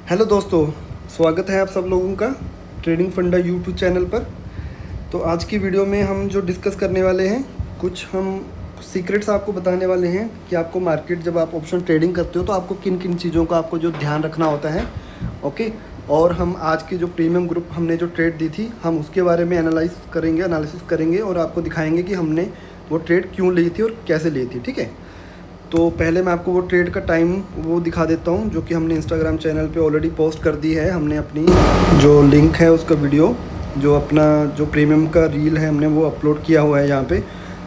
Hello दोस्तों, स्वागत है आप सब लोगों का ट्रेडिंग फंडा यूट्यूब चैनल पर। तो आज की वीडियो में हम जो डिस्कस करने वाले हैं, कुछ हम सीक्रेट्स आपको बताने वाले हैं कि आपको मार्केट जब आप ऑप्शन ट्रेडिंग करते हो तो आपको किन किन चीज़ों का आपको जो ध्यान रखना होता है। ओके, और हम आज की जो प्रीमियम ग्रुप हमने जो ट्रेड दी थी, हम उसके बारे में एनालिसिस करेंगे और आपको दिखाएंगे कि हमने वो ट्रेड क्यों ली थी और कैसे ली थी। ठीक है, तो पहले मैं आपको वो ट्रेड का टाइम वो दिखा देता हूँ, जो कि हमने इंस्टाग्राम चैनल पे ऑलरेडी पोस्ट कर दी है। हमने अपनी जो लिंक है उसका वीडियो, जो अपना जो प्रीमियम का रील है, हमने वो अपलोड किया हुआ है यहाँ पे।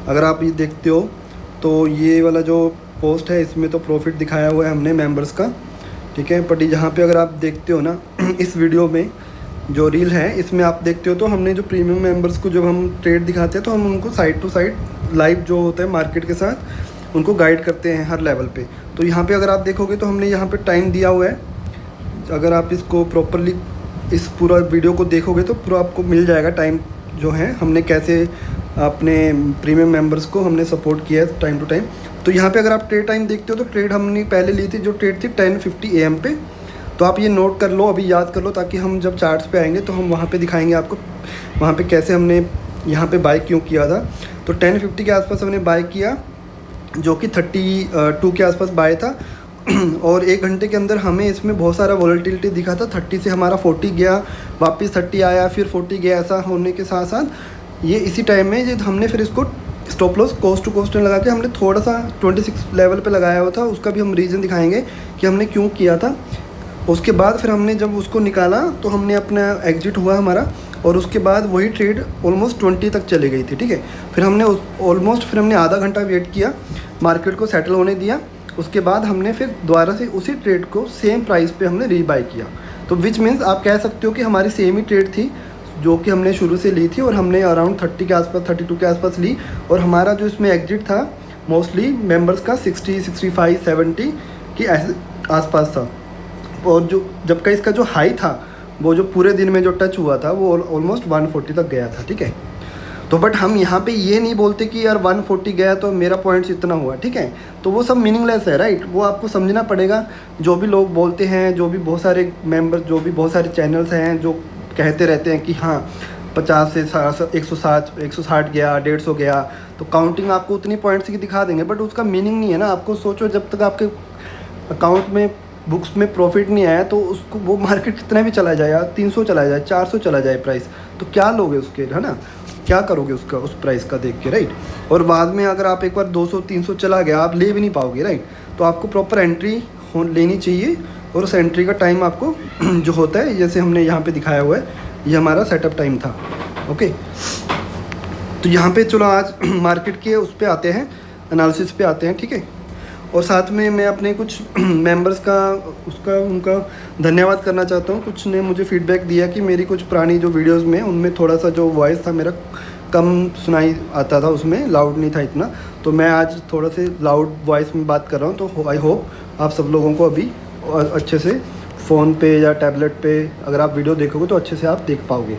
अगर आप ये देखते हो तो ये वाला जो पोस्ट है इसमें तो प्रॉफिट दिखाया हुआ है हमने मेंबर्स का। ठीक है, बट यहाँ पे अगर आप देखते हो ना इस वीडियो में जो रील है इसमें आप देखते हो तो हमने जो प्रीमियम मेंबर्स को जब हम ट्रेड दिखाते हैं तो हम उनको साइड टू साइड लाइव जो होता है मार्केट के साथ उनको गाइड करते हैं हर लेवल पे। तो यहाँ पे अगर आप देखोगे तो हमने यहाँ पे टाइम दिया हुआ है। अगर आप इसको प्रॉपरली इस पूरा वीडियो को देखोगे तो पूरा आपको मिल जाएगा टाइम जो है हमने कैसे अपने प्रीमियम मेंबर्स को हमने सपोर्ट किया है टाइम टू टाइम। तो यहाँ पे अगर आप ट्रेड टाइम देखते हो तो ट्रेड हमने पहले ली थी, जो ट्रेड थी 10:50 AM पे। तो आप ये नोट कर लो, अभी याद कर लो, ताकि हम जब चार्ट्स पे आएंगे तो हम वहाँ पे दिखाएंगे आपको वहाँ पे कैसे हमने यहाँ पे बाय क्यों किया था। तो 10:50 के आसपास हमने बाय किया, जो कि 32 के आसपास बाय था और 1 घंटे के अंदर हमें इसमें बहुत सारा वॉलेटिलिटी दिखा था। 30 से हमारा 40 गया, वापस 30 आया, फिर 40 गया। ऐसा होने के साथ साथ ये इसी टाइम में जो हमने फिर इसको stop loss cost to cost लगा के हमने थोड़ा सा 26 लेवल पे लगाया हुआ था। उसका भी हम रीज़न दिखाएंगे कि हमने क्यों किया था। उसके बाद फिर हमने जब उसको निकाला तो हमने अपना एग्जिट हुआ हमारा, और उसके बाद वही ट्रेड ऑलमोस्ट 20 तक चली गई थी। ठीक है, फिर हमने आधा घंटा वेट किया, मार्केट को सेटल होने दिया। उसके बाद हमने फिर दोबारा से उसी ट्रेड को सेम प्राइस पे हमने रीबाई किया। तो विच मीन्स आप कह सकते हो कि हमारी सेम ही ट्रेड थी जो कि हमने शुरू से ली थी, और हमने अराउंड 30 के आसपास 32 के आसपास ली। और हमारा जो इसमें एग्जिट था मोस्टली मेंबर्स का 60, 65, 70 के आसपास था। और जो जब का इसका जो हाई था, वो जो पूरे दिन में जो टच हुआ था वो ऑलमोस्ट 140 तक गया था। ठीक है, तो बट हम यहाँ पे ये नहीं बोलते कि यार 140 गया तो मेरा पॉइंट्स इतना हुआ। ठीक है, तो वो सब मीनिंगलेस है, राइट। वो आपको समझना पड़ेगा। जो भी लोग बोलते हैं, जो भी बहुत सारे मेंबर, जो भी बहुत सारे चैनल्स हैं जो कहते रहते हैं कि हाँ 50 से 160 गया, 150 गया, तो काउंटिंग आपको उतनी पॉइंट्स की दिखा देंगे, बट उसका मीनिंग नहीं है ना। आपको सोचो, जब तक आपके अकाउंट में बुक्स में प्रॉफिट नहीं आया तो उसको वो मार्केट कितना भी चला जाए, 300 चला जाए, 400 चला जाए प्राइस, तो क्या लोगे उसके, है ना, क्या करोगे उसका, उस प्राइस का देख के, राइट। और बाद में अगर आप एक बार 200-300 चला गया, आप ले भी नहीं पाओगे, राइट। तो आपको प्रॉपर एंट्री लेनी चाहिए, और उस एंट्री का टाइम आपको जो होता है, जैसे हमने यहाँ पे दिखाया हुआ है, ये हमारा सेटअप टाइम था। ओके, तो यहाँ पे चलो आज मार्केट के उस पर आते हैं, एनालिसिस पे आते हैं। ठीक है, और साथ में मैं अपने कुछ मेंबर्स का उनका धन्यवाद करना चाहता हूँ। कुछ ने मुझे फीडबैक दिया कि मेरी कुछ पुरानी जो वीडियोस में उनमें थोड़ा सा जो वॉइस था मेरा कम सुनाई आता था, उसमें लाउड नहीं था इतना। तो मैं आज थोड़ा से लाउड वॉइस में बात कर रहा हूँ। तो आई होप आप सब लोगों को अभी अच्छे से फ़ोन पे या टैबलेट पे अगर आप वीडियो देखोगे तो अच्छे से आप देख पाओगे।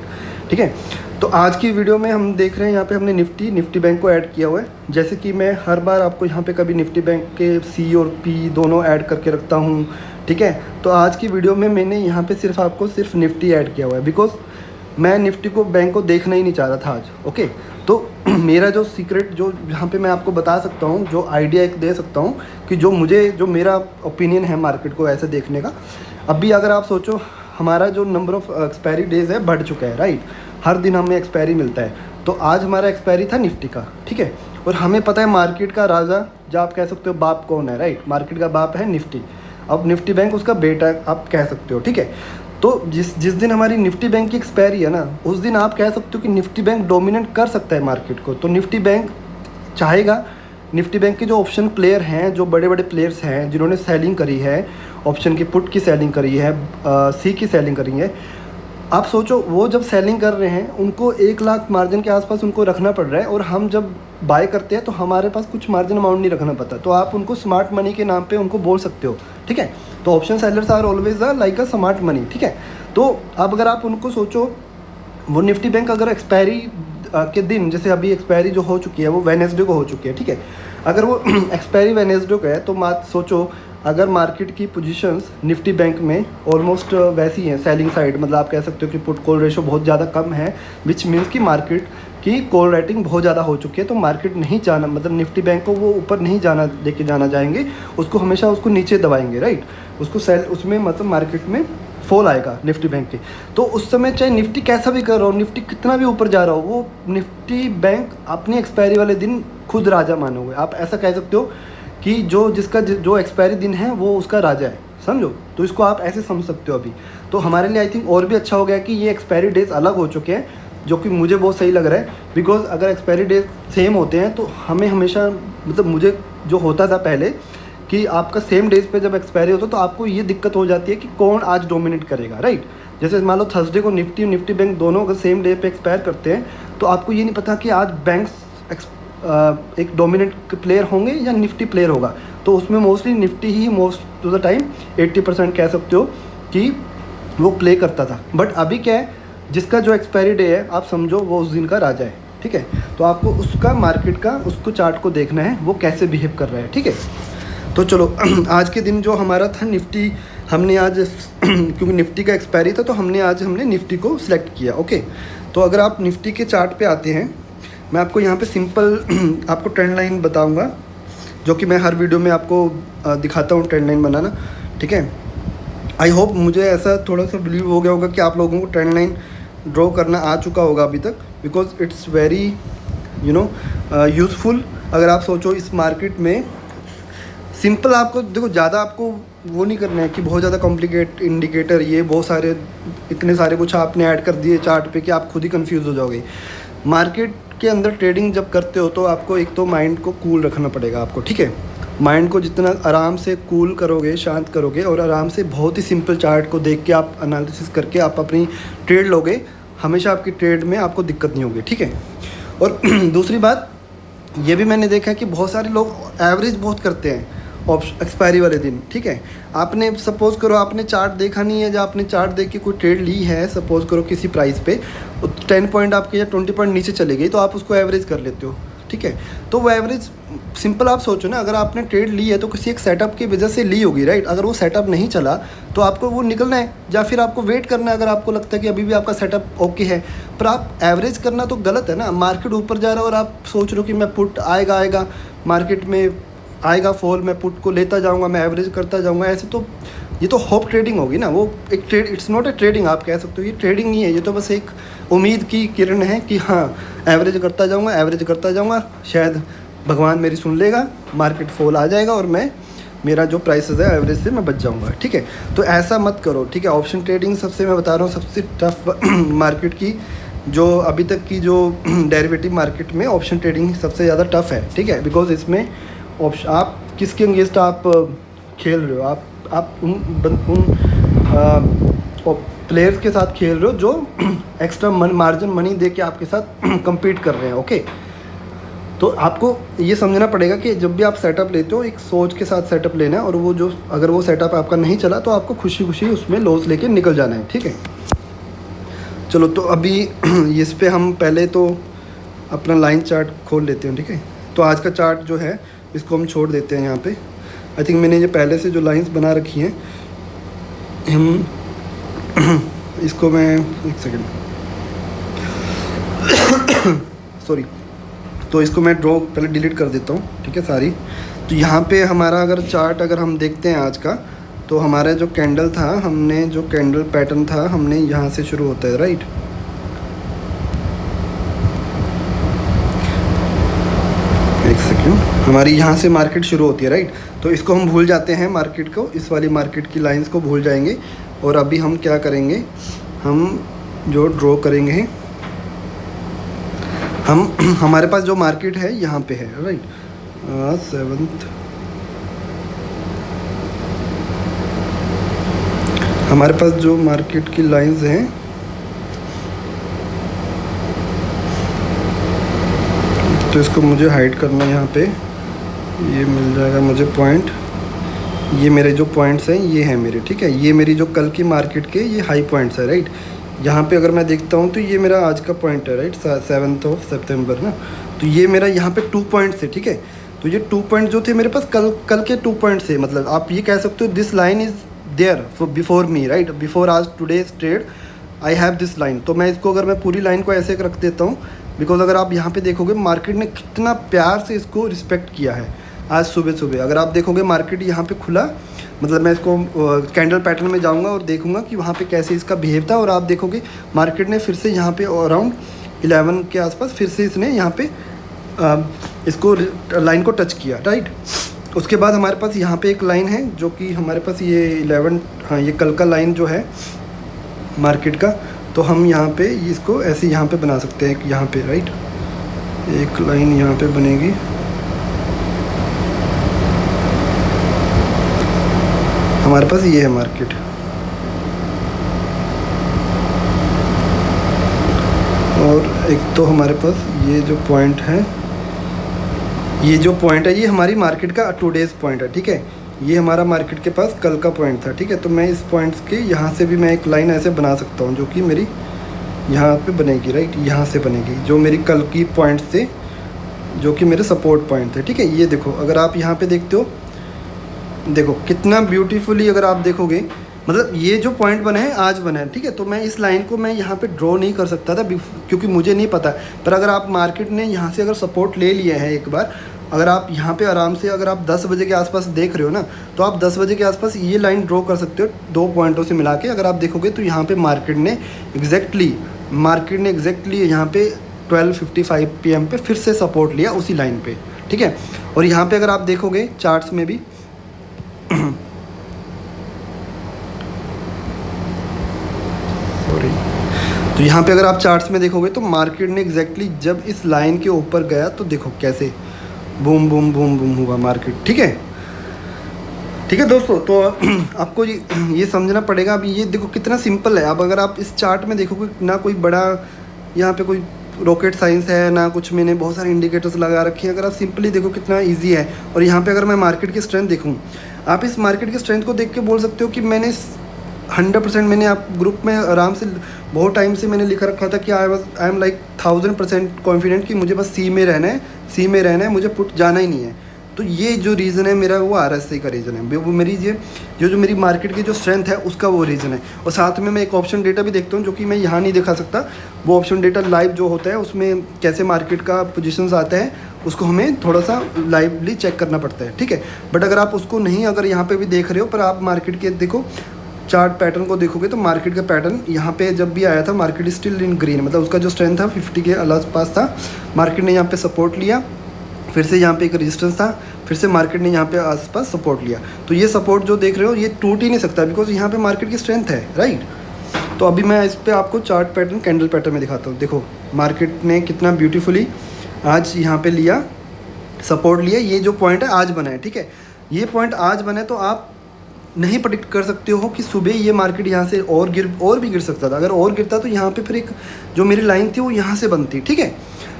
ठीक है, तो आज की वीडियो में हम देख रहे हैं, यहाँ पे हमने निफ्टी बैंक को ऐड किया हुआ है। जैसे कि मैं हर बार आपको यहाँ पे कभी निफ्टी बैंक के सी और पी दोनों ऐड करके रखता हूँ। ठीक है, तो आज की वीडियो में मैंने यहाँ पे सिर्फ निफ्टी ऐड किया हुआ है, बिकॉज मैं निफ्टी को बैंक को देखना ही नहीं चाह रहा था आज। ओके, तो मेरा जो सीक्रेट जो यहाँ पे मैं आपको बता सकता हूँ, जो आइडिया एक दे सकता हूँ कि जो मेरा ओपिनियन है मार्केट को ऐसे देखने का। अभी अगर आप सोचो, हमारा जो नंबर ऑफ़ एक्सपायरी डेज़ है बढ़ चुका है, राइट। हर दिन हमें एक्सपायरी मिलता है। तो आज हमारा एक्सपायरी था निफ्टी का। ठीक है, और हमें पता है मार्केट का राजा, जो आप कह सकते हो बाप कौन है, राइट। मार्केट का बाप है निफ्टी। अब निफ्टी बैंक उसका बेटा आप कह सकते हो। ठीक है, तो जिस दिन हमारी निफ्टी बैंक की एक्सपायरी है ना, उस दिन आप कह सकते हो कि निफ्टी बैंक डोमिनेट कर सकता है मार्केट को। तो निफ्टी बैंक चाहेगा, निफ्टी बैंक के जो ऑप्शन प्लेयर हैं, जो बड़े बड़े प्लेयर्स हैं जिन्होंने सेलिंग करी है, ऑप्शन की पुट की सेलिंग करी है, सी की सेलिंग करी है, आप सोचो वो जब सेलिंग कर रहे हैं उनको 1 लाख मार्जिन के आसपास उनको रखना पड़ रहा है, और हम जब बाय करते हैं तो हमारे पास कुछ मार्जिन अमाउंट नहीं रखना पड़ता। तो आप उनको स्मार्ट मनी के नाम पे उनको बोल सकते हो। ठीक है, तो option sellers are always like a smart money. ठीक है, तो अब अगर आप उनको सोचो, वो निफ्टी बैंक अगर एक्सपायरी के दिन, जैसे अभी एक्सपायरी जो हो चुकी है वो वेडनेसडे को हो चुकी है। ठीक है, अगर वो एक्सपायरी वेडनेसडे को है तो मत सोचो अगर मार्केट की पोजीशंस निफ्टी बैंक में ऑलमोस्ट वैसी हैं, सेलिंग साइड, मतलब आप कह सकते हो कि पुट कॉल रेशो बहुत ज़्यादा कम है, विच मीन्स कि मार्केट की कॉल रेटिंग बहुत ज़्यादा हो चुकी है, तो मार्केट नहीं जाना, मतलब निफ्टी बैंक को वो ऊपर नहीं जाना लेके जाना जाएंगे, उसको हमेशा उसको नीचे दबाएंगे, राइट। उसको सेल, उसमें मतलब मार्केट में फॉल आएगा निफ्टी बैंक के। तो उस समय चाहे निफ्टी कैसा भी कर रहा हो, निफ्टी कितना भी ऊपर जा रहा हो, वो निफ्टी बैंक अपनी एक्सपायरी वाले दिन खुद राजा मानोगे। आप ऐसा कह सकते हो कि जिसका जो एक्सपायरी दिन है वो उसका राजा है, समझो। तो इसको आप ऐसे समझ सकते हो अभी। तो हमारे लिए आई थिंक और भी अच्छा हो गया कि ये एक्सपायरी डेज अलग हो चुके हैं, जो कि मुझे बहुत सही लग रहा है। बिकॉज अगर एक्सपायरी डेज सेम होते हैं तो हमें हमेशा, मतलब मुझे जो होता था पहले कि आपका सेम डेज पे जब एक्सपायरी होता तो आपको ये दिक्कत हो जाती है कि कौन आज डोमिनेट करेगा, राइट। जैसे मान लो थर्सडे को निफ्टी बैंक दोनों अगर सेम डे पे एक्सपायर करते हैं तो आपको ये नहीं पता कि आज बैंक्स एक डोमिनेंट प्लेयर होंगे या निफ्टी प्लेयर होगा। तो उसमें मोस्टली निफ्टी ही मोस्ट टू द टाइम 80% कह सकते हो कि वो प्ले करता था। बट अभी क्या है, जिसका जो एक्सपायरी डे है आप समझो वो उस दिन का राजा है, ठीक है। तो आपको उसका मार्केट का उसको चार्ट को देखना है वो कैसे बिहेव कर रहा है, ठीक है। तो चलो आज के दिन जो हमारा था निफ्टी, हमने आज क्योंकि निफ्टी का एक्सपायरी था तो हमने निफ्टी को सिलेक्ट किया, ओके। तो अगर आप निफ्टी के चार्ट पे आते हैं, मैं आपको यहाँ पे सिंपल आपको ट्रेंड लाइन बताऊँगा, जो कि मैं हर वीडियो में आपको दिखाता हूँ ट्रेंड लाइन बनाना, ठीक है। आई होप मुझे ऐसा थोड़ा सा बिलीव हो गया होगा कि आप लोगों को ट्रेंड लाइन ड्रॉ करना आ चुका होगा अभी तक, बिकॉज इट्स वेरी यूज़फुल। अगर आप सोचो इस मार्केट में सिंपल, आपको देखो ज़्यादा आपको वो नहीं करना है कि बहुत ज़्यादा कॉम्प्लिकेट इंडिकेटर, ये बहुत सारे इतने सारे कुछ आपने ऐड कर दिए चार्ट पे कि आप खुद ही कंफ्यूज हो जाओगे। मार्केट के अंदर ट्रेडिंग जब करते हो तो आपको एक तो माइंड को कूल रखना पड़ेगा आपको, ठीक है। माइंड को जितना आराम से कूल करोगे, शांत करोगे और आराम से बहुत ही सिंपल चार्ट को देख के आप एनालिसिस करके आप अपनी ट्रेड लोगे, हमेशा आपकी ट्रेड में आपको दिक्कत नहीं होगी, ठीक है। और दूसरी बात ये भी मैंने देखा है कि बहुत सारे लोग एवरेज बहुत करते हैं एक्सपायरी वाले दिन, ठीक है। आपने सपोज़ करो आपने चार्ट देखा नहीं है, जब आपने चार्ट देख के कोई ट्रेड ली है सपोज़ करो किसी प्राइस पे, 10 पॉइंट आपके या 20 पॉइंट नीचे चले गई तो आप उसको एवरेज कर लेते हो, ठीक है। तो वो एवरेज सिंपल आप सोचो ना, अगर आपने ट्रेड ली है तो किसी एक सेटअप की वजह से ली होगी, राइट। अगर वो सेटअप नहीं चला तो आपको वो निकलना है या फिर आपको वेट करना है, अगर आपको लगता है कि अभी भी आपका सेटअप ओके है। पर आप एवरेज करना तो गलत है ना। मार्केट ऊपर जा रहा है और आप सोच रहे हो कि मैं पुट आएगा मार्केट में आएगा फॉल, मैं पुट को लेता जाऊंगा, मैं एवरेज करता जाऊंगा, ऐसे तो ये तो होप ट्रेडिंग होगी ना। वो एक trade, it's not a trading, आप कह सकते हो ये ट्रेडिंग नहीं है, ये तो बस एक उम्मीद की किरण है कि हाँ एवरेज करता जाऊंगा, शायद भगवान मेरी सुन लेगा, मार्केट फॉल आ जाएगा और मेरा जो प्राइसेस है एवरेज से मैं बच जाऊंगा, ठीक है। तो ऐसा मत करो, ठीक है। ऑप्शन ट्रेडिंग सबसे, मैं बता रहा हूँ, सबसे टफ मार्केट की जो अभी तक की जो डेरिवेटिव मार्केट में ऑप्शन ट्रेडिंग सबसे ज़्यादा टफ है, ठीक है। बिकॉज इसमें ऑप्शन, आप किसके अगेंस्ट आप खेल रहे हो, आप उन प्लेयर्स के साथ खेल रहे हो जो एक्स्ट्रा मार्जिन मनी दे के आपके साथ compete कर रहे हैं, ओके। तो आपको ये समझना पड़ेगा कि जब भी आप सेटअप लेते हो एक सोच के साथ सेटअप लेना है, और वो जो अगर वो सेटअप आपका नहीं चला तो आपको खुशी खुशी उसमें लॉस लेके निकल जाना है, ठीक है। चलो तो अभी इस पे हम पहले तो अपना लाइन चार्ट खोल लेते हैं, ठीक है। तो आज का चार्ट जो है इसको हम छोड़ देते हैं यहाँ पे। आई थिंक मैंने ये पहले से जो लाइंस बना रखी हैं, हम इसको मैं एक सेकेंड सॉरी, तो इसको मैं ड्रॉ पहले डिलीट कर देता हूँ, ठीक है, सारी। तो यहाँ पे हमारा अगर चार्ट अगर हम देखते हैं आज का, तो हमारा जो कैंडल था, हमने जो कैंडल पैटर्न था, हमने यहाँ से शुरू होता है, राइट। एक सेकेंड, हमारी यहाँ से मार्केट शुरू होती है, राइट। तो इसको हम भूल जाते हैं, मार्केट को, इस वाली मार्केट की लाइंस को भूल जाएंगे। और अभी हम क्या करेंगे, हम जो ड्रॉ करेंगे, हम हमारे पास जो मार्केट है यहाँ पे है, राइट। 7th हमारे पास जो मार्केट की लाइंस हैं, तो इसको मुझे हाइड करना है यहाँ पे। ये मिल जाएगा मुझे पॉइंट, ये मेरे जो पॉइंट्स हैं ये हैं मेरे, ठीक है। ये मेरी जो कल की मार्केट के ये हाई पॉइंट्स है, राइट। यहाँ पे अगर मैं देखता हूँ तो ये मेरा आज का पॉइंट है, राइट, 7th of September ना। तो ये मेरा यहाँ पे 2 पॉइंट्स है, ठीक है। तो ये 2 पॉइंट जो थे मेरे पास कल के 2 पॉइंट थे, मतलब आप ये कह सकते हो this line is there for before me, right, before आज today's trade I have this line. तो मैं इसको अगर मैं पूरी लाइन को ऐसे रख देता हूँ, बिकॉज अगर आप यहाँ पे देखोगे मार्केट ने कितना प्यार से इसको रिस्पेक्ट किया है आज सुबह सुबह। अगर आप देखोगे मार्केट यहाँ पे खुला, मतलब मैं इसको कैंडल पैटर्न में जाऊँगा और देखूँगा कि वहाँ पे कैसे इसका बिहेव था, और आप देखोगे मार्केट ने फिर से यहाँ पे अराउंड 11 के आसपास फिर से इसने यहाँ पे इसको लाइन को टच किया, राइट। उसके बाद हमारे पास यहाँ पे एक लाइन है जो कि हमारे पास ये 11, हाँ ये कल का लाइन जो है मार्केट का, तो हम यहाँ पे इसको ऐसे यहाँ पे बना सकते हैं, यहाँ पे राइट एक लाइन यहाँ पे बनेगी। हमारे पास ये है मार्केट, और एक तो हमारे पास ये जो पॉइंट है, ये जो पॉइंट है ये हमारी मार्केट का 2 डेज़ पॉइंट है, ठीक है। ये हमारा मार्केट के पास कल का पॉइंट था, ठीक है। तो मैं इस पॉइंट्स के यहाँ से भी मैं एक लाइन ऐसे बना सकता हूँ जो कि मेरी यहाँ पे बनेगी, राइट, यहाँ से बनेगी, जो मेरी कल की पॉइंट्स थे जो कि मेरे सपोर्ट पॉइंट थे, ठीक है। ये देखो अगर आप यहाँ पे देखते हो, देखो कितना ब्यूटीफुली अगर आप देखोगे, मतलब ये जो पॉइंट बने हैं आज बने हैं, ठीक है। तो मैं इस लाइन को मैं यहाँ पे ड्रॉ नहीं कर सकता था क्योंकि मुझे नहीं पता, पर अगर आप मार्केट ने यहाँ से अगर सपोर्ट ले लिए हैं एक बार, अगर आप यहाँ पे आराम से अगर आप 10 बजे के आसपास देख रहे हो ना, तो आप 10 बजे के आसपास ये लाइन ड्रॉ कर सकते हो 2 पॉइंटों से मिला के। अगर आप देखोगे तो यहाँ पे मार्केट ने एग्जैक्टली यहाँ पे 12:55 PM पे फिर से सपोर्ट लिया उसी लाइन पे, ठीक है। और यहाँ पे अगर आप देखोगे चार्ट्स में भी सॉरी, तो यहाँ पे अगर आप चार्ट्स में देखोगे तो मार्केट ने एग्जैक्टली जब इस लाइन के ऊपर गया तो देखो कैसे बूम बूम बूम बूम हुआ मार्केट, ठीक है। ठीक है दोस्तों, तो आपको ये समझना पड़ेगा। अभी ये देखो कितना सिंपल है। अब अगर आप इस चार्ट में देखोगे ना कोई बड़ा यहाँ पे कोई रॉकेट साइंस है ना कुछ, मैंने बहुत सारे इंडिकेटर्स लगा रखे हैं। अगर आप सिंपली देखो कितना इजी है। और यहाँ पे अगर मैं मार्केट की स्ट्रेंथ देखूँ, आप इस मार्केट की स्ट्रेंथ को देख के बोल सकते हो कि मैंने 100% मैंने आप ग्रुप में आराम से बहुत टाइम से मैंने लिखा रखा था कि आई एम लाइक 1000% कॉन्फिडेंट कि मुझे बस सी में रहना है, मुझे पुट जाना ही नहीं है। तो ये जो रीज़न है मेरा वो RSI का रीज़न है, वो मेरी जो मेरी मार्केट की जो स्ट्रेंथ है उसका वो रीज़न है। और साथ में मैं एक ऑप्शन डेटा भी देखता हूँ जो कि मैं यहाँ नहीं दिखा सकता। वो ऑप्शन डेटा लाइव जो होता है उसमें कैसे मार्केट का पोजीशंस आते हैं उसको हमें थोड़ा सा लाइवली चेक करना पड़ता है, ठीक है। बट अगर आप उसको नहीं अगर यहाँ पर भी देख रहे हो, पर आप मार्केट के देखो चार्ट पैटर्न को देखोगे तो मार्केट का पैटर्न यहाँ पे जब भी आया था मार्केट स्टिल इन ग्रीन, मतलब उसका जो स्ट्रेंथ था 50 के आसपास था। मार्केट ने यहाँ पे सपोर्ट लिया, फिर से यहाँ पे एक रेजिस्टेंस था, फिर से मार्केट ने यहाँ पे आसपास सपोर्ट लिया। तो ये सपोर्ट जो देख रहे हो ये टूट ही नहीं सकता बिकॉज यहाँ पे मार्केट की स्ट्रेंथ है, राइट। तो अभी मैं इस पर आपको चार्ट पैटर्न कैंडल पैटर्न में दिखाता हूँ। देखो मार्केट ने कितना ब्यूटीफुली आज यहाँ पे लिया, सपोर्ट लिया। ये जो पॉइंट है आज बना है, ठीक है। ये पॉइंट आज बना है तो आप नहीं प्रेडिक्ट कर सकते हो कि सुबह ये मार्केट यहाँ से और भी गिर सकता था। अगर और गिरता तो यहाँ पे फिर एक जो मेरी लाइन थी वो यहाँ से बनती, ठीक है।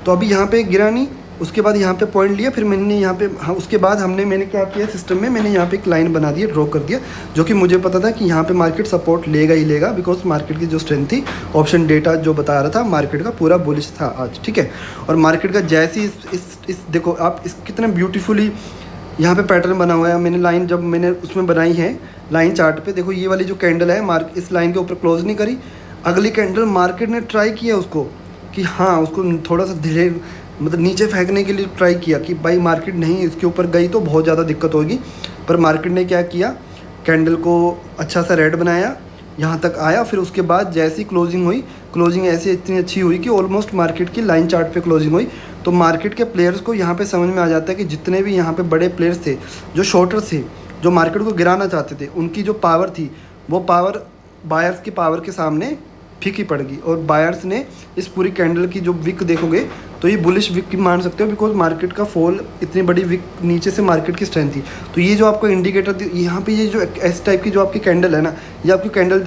तो अभी यहाँ पे गिरा नहीं, उसके बाद यहाँ पे पॉइंट लिया, फिर मैंने यहाँ पे उसके बाद मैंने क्या किया सिस्टम में, मैंने यहाँ पे एक लाइन बना दी, ड्रॉ कर दिया, जो कि मुझे पता था कि यहाँ पे मार्केट सपोर्ट लेगा ही लेगा बिकॉज मार्केट की जो स्ट्रेंथ थी, ऑप्शन डेटा जो बता रहा था मार्केट का पूरा बुलिश था आज, ठीक है। और मार्केट का जैसे इस देखो आप इस कितना ब्यूटीफुली यहाँ पे पैटर्न बना हुआ है। मैंने लाइन जब मैंने उसमें बनाई है लाइन चार्ट पे, देखो ये वाली जो कैंडल है इस लाइन के ऊपर क्लोज नहीं करी। अगली कैंडल मार्केट ने ट्राई किया उसको कि हाँ उसको थोड़ा सा धीरे मतलब नीचे फेंकने के लिए ट्राई किया कि भाई मार्केट नहीं इसके ऊपर गई तो बहुत ज़्यादा दिक्कत होगी। पर मार्केट ने क्या किया, कैंडल को अच्छा सा रेड बनाया, यहाँ तक आया, फिर उसके बाद जैसी क्लोजिंग हुई, क्लोजिंग ऐसी इतनी अच्छी हुई कि ऑलमोस्ट मार्केट की लाइन चार्ट पे क्लोजिंग हुई। तो मार्केट के प्लेयर्स को यहाँ पे समझ में आ जाता है कि जितने भी यहाँ पे बड़े प्लेयर्स थे, जो शॉर्टर्स थे, जो मार्केट को गिराना चाहते थे, उनकी जो पावर थी वो पावर बायर्स की पावर के सामने फीकी पड़ गई। और बायर्स ने इस पूरी कैंडल की जो विक देखोगे तो ये बुलिश विक की मान सकते हो बिकॉज मार्केट का फॉल इतनी बड़ी विक नीचे से मार्केट की स्ट्रेंथ थी। तो ये जो आपको इंडिकेटर यहाँ पे ये जो इस टाइप की जो आपकी कैंडल है ना, ये आपकी कैंडल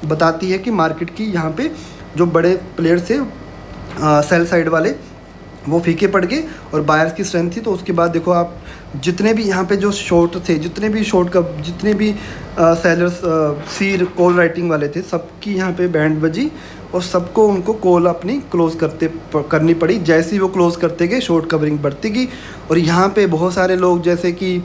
बताती है कि मार्केट की यहाँ पे जो बड़े प्लेयर्स थे सेल साइड वाले वो फीके पड़ गए और बायर्स की स्ट्रेंथ थी। तो उसके बाद देखो आप जितने भी यहाँ पे जो शॉर्ट थे, जितने भी सेलर्स सीर कॉल राइटिंग वाले थे, सबकी यहाँ पे बैंड बजी और सबको उनको कॉल अपनी करनी पड़ी। जैसे ही वो क्लोज़ करते गए शॉर्ट कवरिंग बढ़ती गई। और यहाँ पे बहुत सारे लोग जैसे कि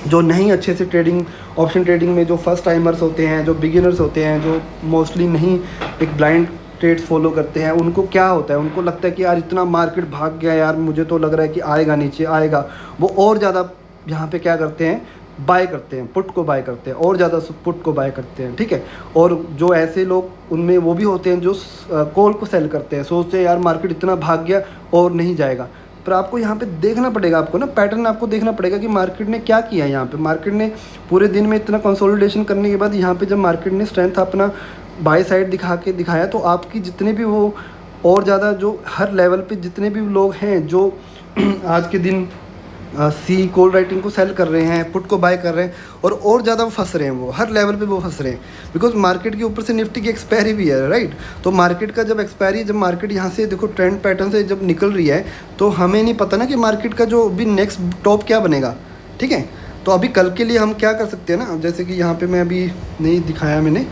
जो नहीं अच्छे से ऑप्शन ट्रेडिंग में जो फर्स्ट टाइमर्स होते हैं, जो बिगिनर्स होते हैं, जो मोस्टली नहीं एक ब्लाइंड ट्रेड्स फॉलो करते हैं, उनको क्या होता है, उनको लगता है कि यार इतना मार्केट भाग गया यार, मुझे तो लग रहा है कि आएगा नीचे आएगा। वो और ज़्यादा यहाँ पे क्या करते हैं, बाय करते हैं, पुट को बाय करते हैं, और ज़्यादा पुट को बाय करते हैं, ठीक है। और जो ऐसे लोग उनमें वो भी होते हैं जो कॉल को सेल करते हैं, सोचते हैं यार मार्केट इतना भाग गया और नहीं जाएगा। पर आपको यहाँ पे देखना पड़ेगा, आपको ना पैटर्न आपको देखना पड़ेगा कि मार्केट ने क्या किया है। यहाँ पे मार्केट ने पूरे दिन में इतना कंसोलिडेशन करने के बाद यहाँ पे जब मार्केट ने स्ट्रेंथ अपना बाय साइड दिखाया, तो आपकी जितने भी वो और ज़्यादा जो हर लेवल पे जितने भी लोग हैं जो आज के दिन सी कॉल राइटिंग को सेल कर रहे हैं, पुट को बाय कर रहे हैं, और ज़्यादा फंस रहे हैं, वो हर लेवल पे वो फंस रहे हैं। बिकॉज मार्केट के ऊपर से निफ्टी की एक्सपायरी भी है, राइट। तो मार्केट का जब मार्केट यहाँ से देखो ट्रेंड पैटर्न से जब निकल रही है, तो हमें नहीं पता ना कि मार्केट का जो भी नेक्स्ट टॉप क्या बनेगा, ठीक है। तो अभी कल के लिए हम क्या कर सकते हैं ना, जैसे कि यहाँ पर मैं अभी नहीं दिखाया मैंने,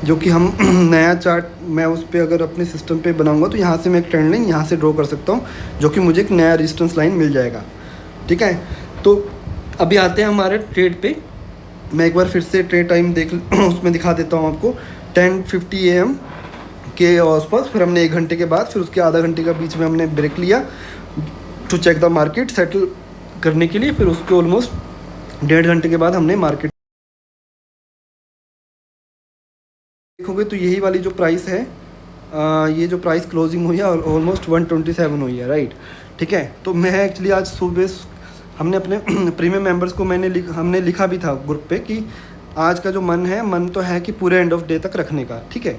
जो कि हम नया चार्ट मैं उस पर अगर अपने सिस्टम पे बनाऊंगा तो यहाँ से मैं एक ट्रेंड लाइन यहाँ से ड्रॉ कर सकता हूँ, जो कि मुझे एक नया रेजिस्टेंस लाइन मिल जाएगा, ठीक है। तो अभी आते हैं हमारे ट्रेड पे। मैं एक बार फिर से ट्रेड टाइम उसमें दिखा देता हूँ आपको। 10:50 AM के आसपास, फिर हमने 1 घंटे के बाद, फिर उसके आधा घंटे का बीच में हमने ब्रेक लिया to check the market settle करने के लिए। फिर उसके ऑलमोस्ट 1.5 घंटे के बाद हमने मार्केट देखोगे तो यही वाली जो प्राइस है, ये जो प्राइस क्लोजिंग हुई है ऑलमोस्ट 127 हुई है, राइट, ठीक है। तो मैं एक्चुअली आज सुबह हमने अपने प्रीमियम मेंबर्स को हमने लिखा भी था ग्रुप पे कि आज का जो मन तो है कि पूरे एंड ऑफ डे तक रखने का, ठीक है।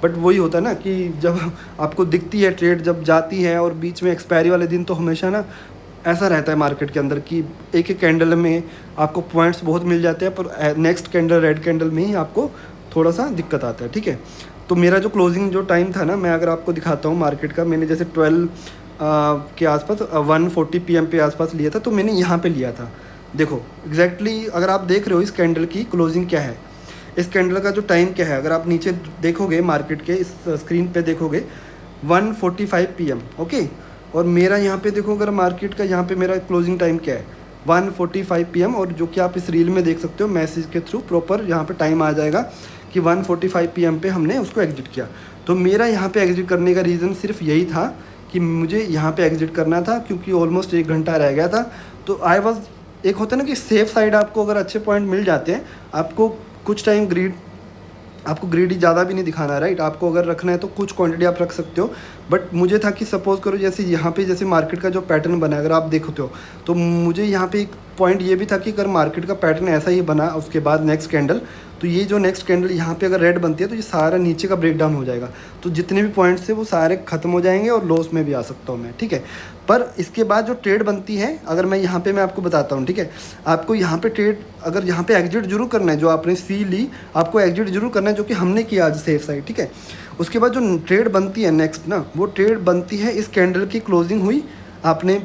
बट वही होता है ना कि जब आपको दिखती है ट्रेड जब जाती है, और बीच में एक्सपायरी वाले दिन तो हमेशा ना ऐसा रहता है मार्केट के अंदर कि एक एक कैंडल में आपको पॉइंट्स बहुत मिल जाते हैं, पर नेक्स्ट कैंडल रेड कैंडल में ही आपको थोड़ा सा दिक्कत आता है, ठीक है। तो मेरा जो क्लोजिंग जो टाइम था ना, मैं अगर आपको दिखाता हूँ मार्केट का, मैंने जैसे 12 के आसपास 1:40 PM पे आसपास लिया था, तो मैंने यहाँ पे लिया था। देखो एग्जैक्टली अगर आप देख रहे हो इस कैंडल की क्लोजिंग क्या है, इस कैंडल का जो टाइम क्या है, अगर आप नीचे देखोगे मार्केट के इस स्क्रीन पे देखोगे 1:45 PM, ओके। और मेरा यहाँ पे देखो, अगर मार्केट का यहाँ पे मेरा क्लोजिंग टाइम क्या है 1:45 PM, और जो कि आप इस रील में देख सकते हो मैसेज के थ्रू प्रॉपर यहाँ पे टाइम आ जाएगा कि 1:45 PM पे हमने उसको एग्जिट किया। तो मेरा यहाँ पे एग्जिट करने का रीज़न सिर्फ यही था कि मुझे यहाँ पे एग्जिट करना था, क्योंकि ऑलमोस्ट 1 घंटा रह गया था। तो आई वॉज, एक होता है ना कि सेफ साइड, आपको अगर अच्छे पॉइंट मिल जाते हैं, आपको कुछ टाइम आपको ग्रीडी ज़्यादा भी नहीं दिखाना है, राइट। आपको अगर रखना है तो कुछ क्वांटिटी आप रख सकते हो। बट मुझे था कि सपोज़ करो जैसे यहाँ पे जैसे मार्केट का जो पैटर्न बना है अगर आप देखते हो, तो मुझे यहाँ पे एक पॉइंट ये भी था कि अगर मार्केट का पैटर्न ऐसा ही बना उसके बाद नेक्स्ट कैंडल, तो ये जो नेक्स्ट कैंडल यहाँ पे अगर रेड बनती है तो ये सारा नीचे का ब्रेक डाउन हो जाएगा, तो जितने भी पॉइंट्स थे वो सारे ख़त्म हो जाएंगे और लॉस में भी आ सकता हूँ मैं, ठीक है। पर इसके बाद जो ट्रेड बनती है, अगर मैं यहाँ पे मैं आपको बताता हूँ, ठीक है। आपको यहाँ पे ट्रेड, अगर यहाँ पे एग्जिट जरूर करना है, जो आपने सी ली आपको एग्जिट जरूर करना है, जो कि हमने किया आज सेफ साइड, ठीक है। उसके बाद जो ट्रेड बनती है नेक्स्ट ना, वो ट्रेड बनती है इस कैंडल की क्लोजिंग हुई, आपने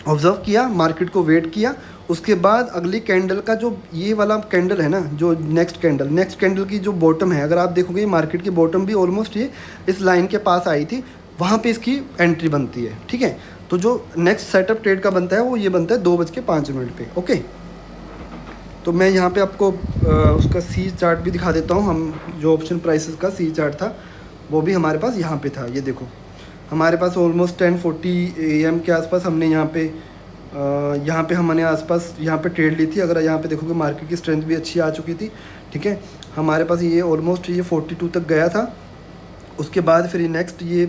ऑब्जर्व किया, मार्केट को वेट किया, उसके बाद अगली कैंडल का जो ये वाला कैंडल है ना, जो नेक्स्ट कैंडल की जो बॉटम है, अगर आप देखोगे मार्केट की बॉटम भी ऑलमोस्ट ये इस लाइन के पास आई थी, वहाँ पे इसकी एंट्री बनती है, ठीक है। तो जो नेक्स्ट सेटअप ट्रेड का बनता है वो ये बनता है 2:05 पे, ओके। तो मैं यहाँ पे आपको उसका सी चार्ट भी दिखा देता हूँ। हम जो ऑप्शन प्राइसेस का सी चार्ट था वो भी हमारे पास यहाँ पे था, ये देखो हमारे पास ऑलमोस्ट 10:40 AM के आसपास हमने यहाँ पे हमने आसपास यहाँ पे ट्रेड ली थी। अगर यहाँ पे देखोगे मार्केट की स्ट्रेंथ भी अच्छी आ चुकी थी, ठीक है। हमारे पास ये ऑलमोस्ट ये 42 तक गया था। उसके बाद फिर नेक्स्ट ये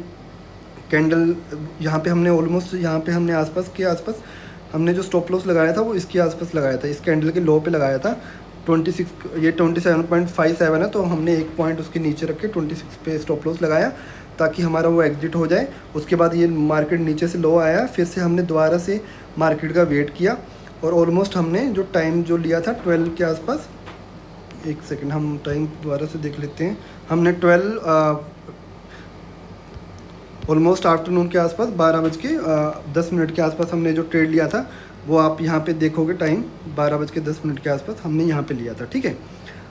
कैंडल यहाँ पे हमने ऑलमोस्ट यहाँ पे हमने आसपास हमने जो स्टॉप लॉस लगाया था वो इसके आसपास लगाया था, इस कैंडल के लो पे लगाया था 26, ये 27.57 है, तो हमने एक पॉइंट उसके नीचे रख के 26 पे स्टॉप लॉस लगाया ताकि हमारा वो एग्जिट हो जाए। उसके बाद ये मार्केट नीचे से लो आया, फिर से हमने दोबारा से मार्केट का वेट किया और ऑलमोस्ट हमने जो टाइम जो लिया था 12 के आसपास, एक सेकंड हम टाइम दोबारा से देख लेते हैं, हमने 12 ऑलमोस्ट आफ्टरनून के आसपास 12:10 के आसपास हमने जो ट्रेड लिया था वो आप यहाँ पे देखोगे टाइम 12:10 के आसपास हमने यहाँ पे लिया था, ठीक है।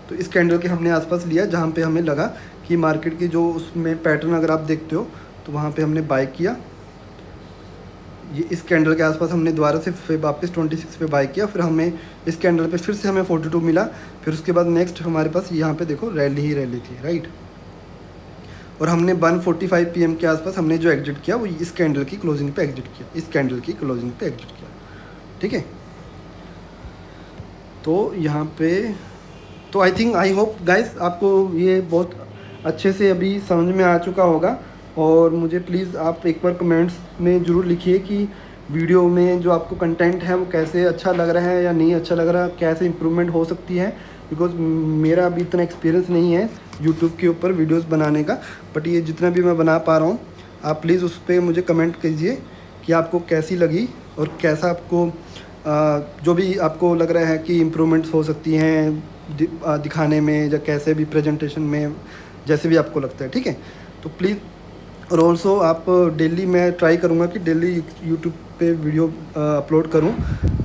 तो तो इस कैंडल के हमने आसपास लिया जहाँ पे हमें लगा कि मार्केट की जो उसमें पैटर्न अगर आप देखते हो तो वहाँ पे हमने बाय किया। ये इस कैंडल के आसपास हमने दोबारा से फिर वापस 26 पे बाय किया, फिर हमें इस कैंडल पे फिर से हमें 42 मिला। फिर उसके बाद नेक्स्ट हमारे पास यहाँ पे देखो रैली ही रैली थी, राइट। और हमने 1:45 PM के आसपास हमने जो एग्जिट किया वो इस कैंडल की क्लोजिंग पे एग्जिट किया, इस कैंडल की क्लोजिंग पे एग्जिट किया, ठीक है। तो यहाँ पे तो आई होप गाइस आपको ये बहुत अच्छे से अभी समझ में आ चुका होगा। और मुझे प्लीज़ आप एक बार कमेंट्स में ज़रूर लिखिए कि वीडियो में जो आपको कंटेंट है वो कैसे अच्छा लग रहा है या नहीं अच्छा लग रहा, कैसे इम्प्रूवमेंट हो सकती है। बिकॉज़ मेरा अभी इतना एक्सपीरियंस नहीं है यूट्यूब के ऊपर वीडियोस बनाने का, बट ये जितना भी मैं बना पा रहा हूँ आप प्लीज़ उस पर मुझे कमेंट कीजिए कि आपको कैसी लगी और कैसा आपको जो भी आपको लग रहा है कि इम्प्रूवमेंट्स हो सकती हैं दिखाने में या कैसे भी प्रेजेंटेशन में, जैसे भी आपको लगता है, ठीक है। तो प्लीज़ और ऑल्सो आप डेली मैं ट्राई करूँगा कि डेली यूट्यूब पे वीडियो अपलोड करूँ,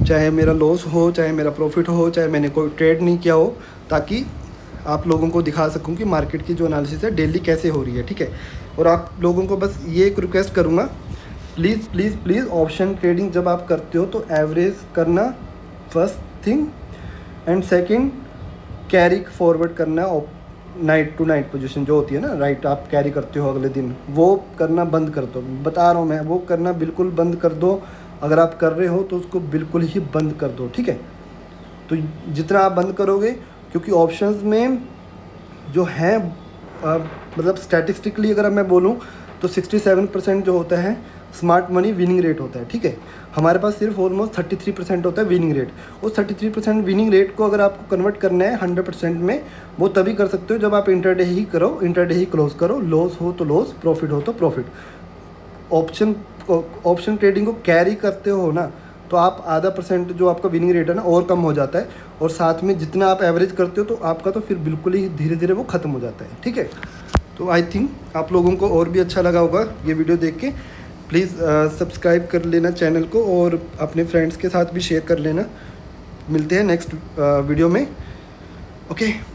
चाहे मेरा लॉस हो चाहे मेरा प्रॉफिट हो चाहे मैंने कोई ट्रेड नहीं किया हो, ताकि आप लोगों को दिखा सकूँ कि मार्केट की जो एनालिसिस है डेली कैसे हो रही है, ठीक है। और आप लोगों को बस ये एक रिक्वेस्ट करूँगा, please please please option trading जब आप करते हो तो एवरेज करना first thing, and second carry forward करना नाइट टू नाइट पोजीशन जो होती है ना, राइट, आप कैरी करते हो अगले दिन, वो करना बंद कर दो। बता रहा हूँ मैं, वो करना बिल्कुल बंद कर दो। अगर आप कर रहे हो तो उसको बिल्कुल ही बंद कर दो, ठीक है। तो जितना आप बंद करोगे, क्योंकि ऑप्शंस में जो है मतलब स्टैटिस्टिकली अगर मैं बोलूँ तो 67% जो होता है स्मार्ट मनी विनिंग रेट होता है, ठीक है। हमारे पास सिर्फ ऑलमोस्ट 33% होता है विनिंग रेट। उस 33% विनिंग रेट को अगर आपको कन्वर्ट करना है 100% में, वो तभी कर सकते हो जब आप इंटरडे ही करो, इंटरडे ही क्लोज करो। लॉस हो तो लॉस, प्रॉफिट हो तो प्रॉफिट। ऑप्शन ट्रेडिंग को कैरी करते हो ना तो आप आधा % जो आपका विनिंग रेट है ना और कम हो जाता है, और साथ में जितना आप एवरेज करते हो तो आपका तो फिर बिल्कुल ही धीरे धीरे वो ख़त्म हो जाता है, ठीक है। तो आई थिंक आप लोगों को और भी अच्छा लगा होगा ये वीडियो देख के। प्लीज़ सब्सक्राइब कर लेना चैनल को और अपने फ्रेंड्स के साथ भी शेयर कर लेना। मिलते हैं नेक्स्ट वीडियो में, ओके।